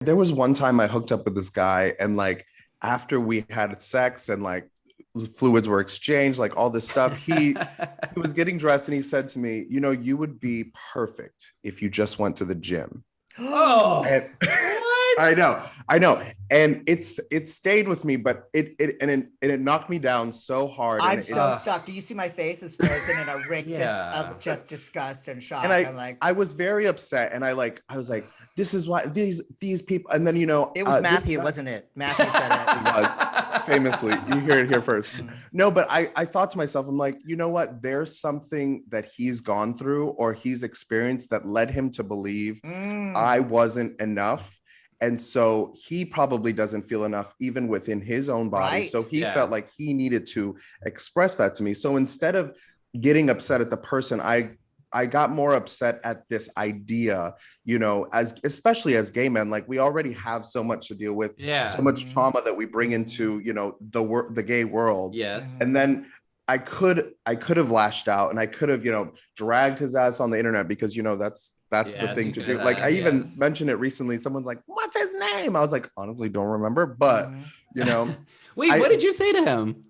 There was one time I hooked up with this guy, and like after we had sex and like fluids were exchanged, like all this stuff, he was getting dressed and he said to me, you know, you would be perfect if you just went to the gym. Oh, And what? I know, and it stayed with me, but it knocked me down so hard, and I'm it, so stuck. Do you see my face is frozen in a rictus Yeah. of just disgust and shock? and I'm like, I was very upset, and I was like, this is why these people, and then you know, it was this Matthew, guy, wasn't it? Matthew said it it. was famously, you hear it here first. Mm. No, but I thought to myself, I'm like, you know what, there's something that he's gone through or he's experienced that led him to believe I wasn't enough. And so he probably doesn't feel enough even within his own body. Right. So he Yeah. felt like he needed to express that to me. So instead of getting upset at the person, I got more upset at this idea, you know, as especially as gay men, like we already have so much to deal with, Yeah. so much trauma that we bring into, you know, the gay world. Yes. And then I could have lashed out, and I could have, you know, dragged his ass on the internet, because, you know, that's the Yes, thing you to could do. Like I have, even yes. mentioned it recently. Someone's like, "What's his name?" I was like, honestly, don't remember, but you know, Wait, what did you say to him?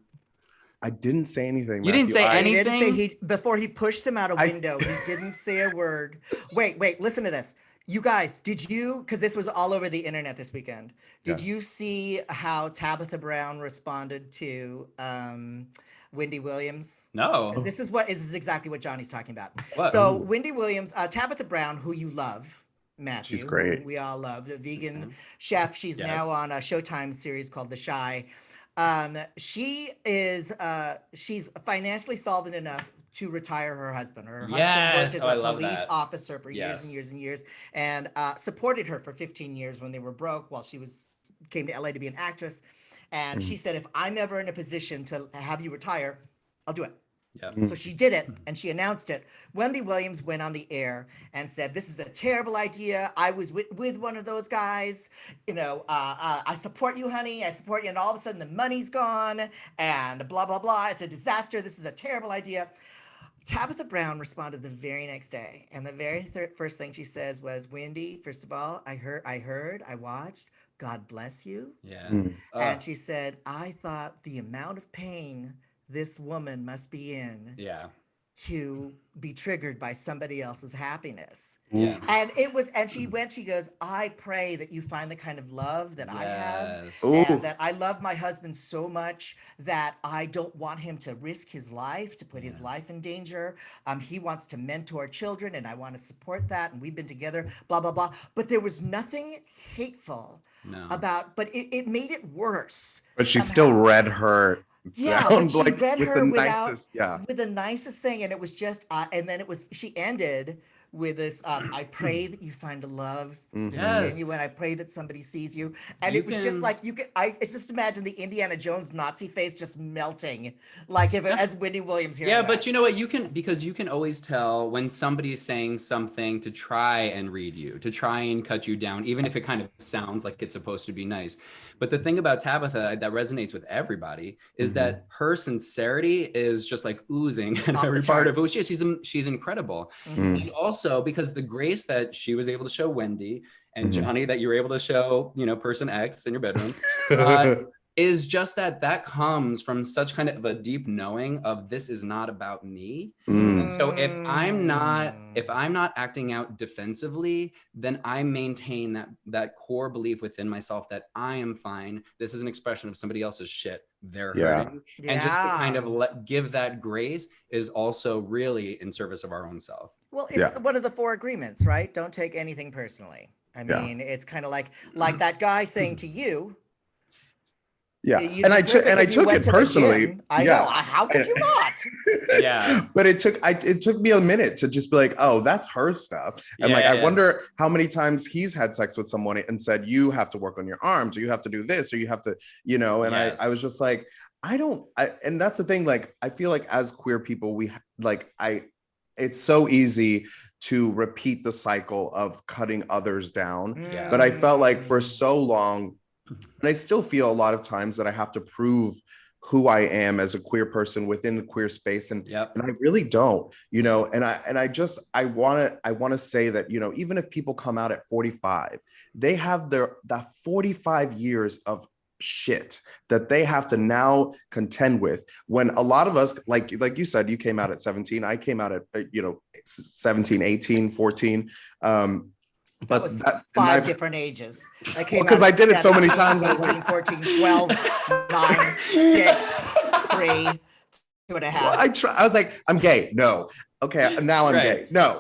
I didn't say anything. You didn't say He didn't say anything? before he pushed him out a window. He didn't say a word. Wait, listen to this. You guys, did you, because this was all over the internet this weekend, did Yeah. you see how Tabitha Brown responded to Wendy Williams? No. This is exactly what Johnny's talking about. What? So Wendy Williams, Tabitha Brown, who you love, Matthew, She's great. who we all love, the vegan Mhm. chef. She's Yes. now on a Showtime series called The Shy. She is she's financially solvent enough to retire her husband. Her husband worked Yes. as Oh, I a love police that. officer for years and Yes. years and years, and supported her for 15 years when they were broke while she came to LA to be an actress. And she said, if I'm ever in a position to have you retire, I'll do it. Yeah. So she did it, and she announced it. Wendy Williams went on the air and said, this is a terrible idea. I was with one of those guys. You know, I support you, honey. I support you. And all of a sudden the money's gone and blah, blah, blah. It's a disaster. This is a terrible idea. Tabitha Brown responded the very next day. And the very first thing she says was, Wendy, first of all, I heard, I watched. God bless you. Yeah. And she said, I thought the amount of pain this woman must be in Yeah. to be triggered by somebody else's happiness. Yeah. And she goes, I pray that you find the kind of love that I have, Yes. and that I love my husband so much that I don't want him to risk his life, to put his life in danger. He wants to mentor children, and I want to support that. And we've been together, blah, blah, blah. But there was nothing hateful about, but it made it worse. But she still read her down, but she like read with her the without, nicest, with the nicest thing, and it was just, and then she ended with this, I pray that you find a love that's Yes. genuine. I pray that somebody sees you. And You it was just can- like, I just imagine the Indiana Jones Nazi face just melting, like as Wendy Williams hearing Yeah, that. but you know what? Because you can always tell when somebody's saying something to try and read you, to try and cut you down, even if it kind of sounds like it's supposed to be nice. But the thing about Tabitha that resonates with everybody is that her sincerity is just like oozing in Off the every part of charts. who she is. She's incredible. Mm. And also because the grace that she was able to show Wendy and Johnny, that you were able to show, you know, person X in your bedroom, is just that comes from such kind of a deep knowing of this is not about me. So if I'm not acting out defensively, then I maintain that core belief within myself that I am fine. This is an expression of somebody else's shit. They're hurting. And just to kind of give that grace is also really in service of our own self. Well, it's one of the 4 agreements, right? Don't take anything personally. I mean, it's kind of like that guy saying to you, yeah, and I took it personally. I know. How could you not? Yeah. But it took me a minute to just be like, oh, that's her stuff. And I wonder how many times he's had sex with someone and said, you have to work on your arms, or you have to do this, or you have to, you know, and I was just like, and that's the thing. Like, I feel like as queer people, it's so easy to repeat the cycle of cutting others down. Yeah. But I felt like for so long, and I still feel a lot of times that I have to prove who I am as a queer person within the queer space. And I really don't, you know, and I want to say that, you know, even if people come out at 45, they have that 45 years of shit that they have to now contend with, when a lot of us, like you said, you came out at 17, I came out at 17, 18, 14. But that's 5 different ages. Because I did it so many times. 18, 14, 12, 9, 6, 3, 2.5. I was like, I'm gay. No. Okay, now I'm gay. No.